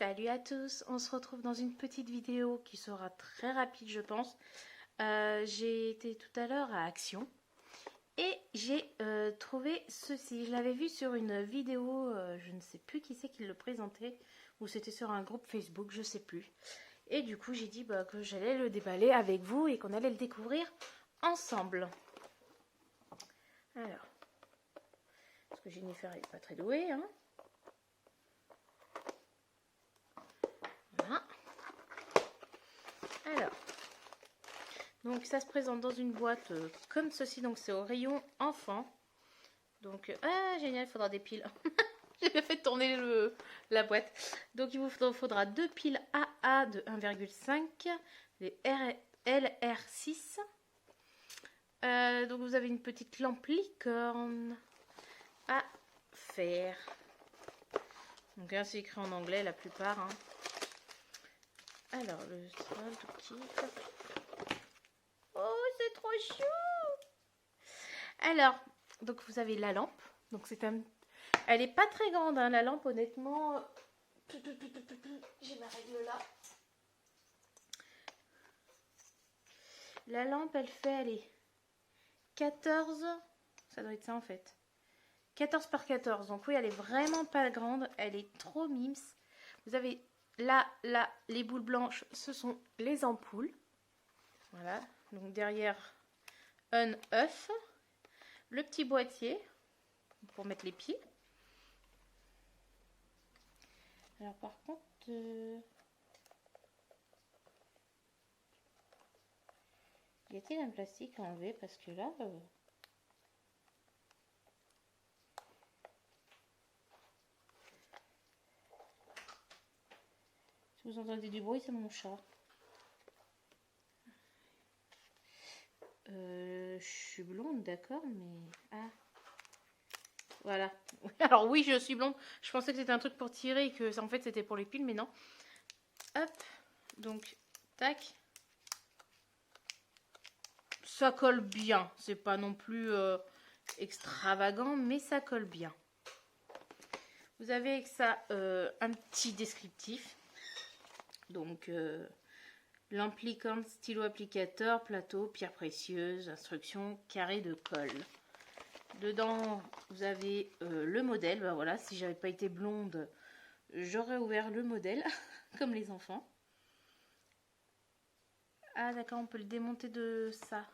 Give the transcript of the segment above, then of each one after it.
Salut à tous, on se retrouve dans une petite vidéo qui sera très rapide je pense. J'ai été tout à l'heure à Action et j'ai trouvé ceci. Je l'avais vu sur une vidéo, je ne sais plus qui c'est qui le présentait, ou c'était sur un groupe Facebook, je sais plus. Et du coup j'ai dit que j'allais le déballer avec vous et qu'on allait le découvrir ensemble. Alors, parce que Jennifer n'est pas très douée, hein. Voilà. Alors, donc ça se présente dans une boîte comme ceci, donc c'est au rayon enfant. Donc, ah génial, il faudra des piles. J'ai bien fait tourner la boîte. Donc il vous faudra deux piles AA de 1,5, les LR6. Donc vous avez une petite lampe licorne à faire. Donc c'est écrit en anglais la plupart, hein. Alors le sol tout petit. Oh, c'est trop chou! Alors, donc vous avez la lampe. Donc c'est elle est pas très grande, hein, la lampe, honnêtement. J'ai ma règle là. La lampe, elle fait, allez, 14. Ça doit être ça en fait. 14 par 14. Donc oui, elle est vraiment pas grande. Elle est trop mimes. Vous avez là, les boules blanches, ce sont les ampoules. Voilà. Donc derrière, un œuf. Le petit boîtier pour mettre les pieds. Alors par contre, y a-t-il un plastique à enlever? Parce que là, si vous entendez du bruit, c'est mon chat. Je suis blonde, d'accord, mais... Ah, voilà. Alors oui, je suis blonde. Je pensais que c'était un truc pour tirer et que en fait c'était pour les piles, mais non. Hop, donc, tac. Ça colle bien. C'est pas non plus extravagant, mais ça colle bien. Vous avez avec ça un petit descriptif. Donc, lampe licorne, stylo applicateur, plateau, pierre précieuse, instructions, carré de colle. Dedans, vous avez le modèle. Ben voilà, si j'avais pas été blonde, j'aurais ouvert le modèle, comme les enfants. Ah d'accord, on peut le démonter de ça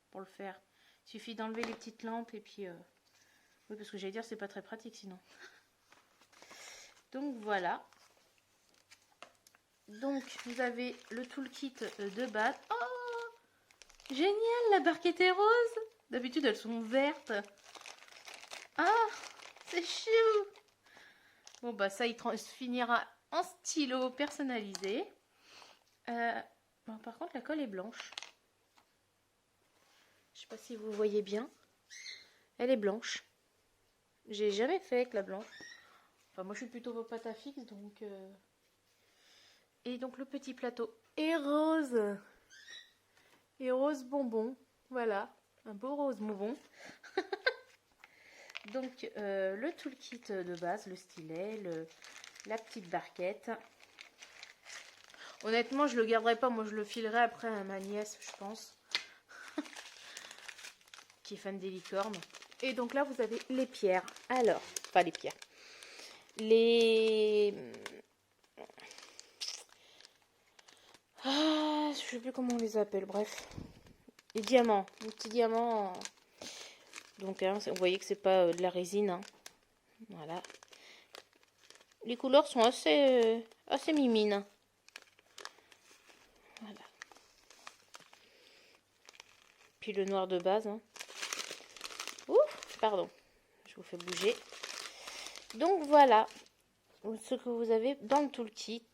pour le faire. Il suffit d'enlever les petites lampes et puis... Oui, parce que j'allais dire, c'est pas très pratique sinon. Donc voilà. Donc vous avez le toolkit de base. Oh, génial, la barquette est rose. D'habitude, elles sont vertes. Ah, c'est chou. Bon, bah ça, il finira en stylo personnalisé. Bon, par contre, la colle est blanche. Je sais pas si vous voyez bien. Elle est blanche. J'ai jamais fait avec la blanche. Enfin, moi, je suis plutôt pâte à fixe, donc... Et donc, le petit plateau est rose. Et rose bonbon. Voilà. Un beau rose bonbon. Donc, le toolkit de base, le stylet, la petite barquette. Honnêtement, je le garderai pas. Moi, je le filerai après à ma nièce, je pense. Qui est fan des licornes. Et donc là, vous avez les pierres. Alors, pas les pierres. Ah, je sais plus comment on les appelle, bref. Les diamants. Les petits diamants. Donc, hein, vous voyez que c'est pas de la résine. Hein. Voilà. Les couleurs sont assez mimines. Voilà. Puis le noir de base. Hein. Ouf, pardon. Je vous fais bouger. Donc voilà ce que vous avez dans le toolkit.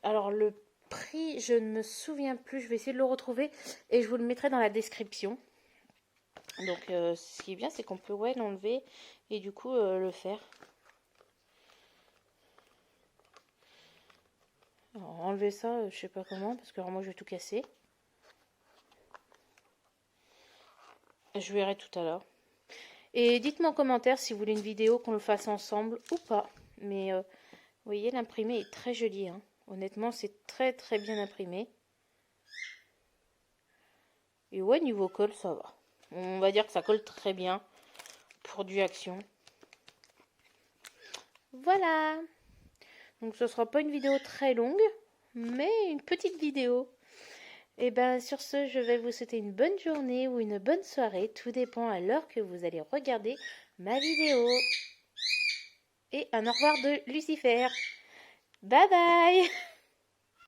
Alors le prix, je ne me souviens plus. Je vais essayer de le retrouver et je vous le mettrai dans la description. Donc ce qui est bien, c'est qu'on peut l'enlever et du coup le faire. Alors, enlever ça, je sais pas comment, parce que alors, moi je vais tout casser. Je verrai tout à l'heure. Et dites-moi en commentaire si vous voulez une vidéo qu'on le fasse ensemble ou pas. Mais Vous voyez, l'imprimé est très joli. Hein. Honnêtement, c'est très très bien imprimé. Et ouais, niveau colle, ça va. On va dire que ça colle très bien pour du action. Voilà. Donc ce sera pas une vidéo très longue, mais une petite vidéo. Et bien sur ce, je vais vous souhaiter une bonne journée ou une bonne soirée. Tout dépend à l'heure que vous allez regarder ma vidéo. Et un au revoir de Lucifer. Bye bye.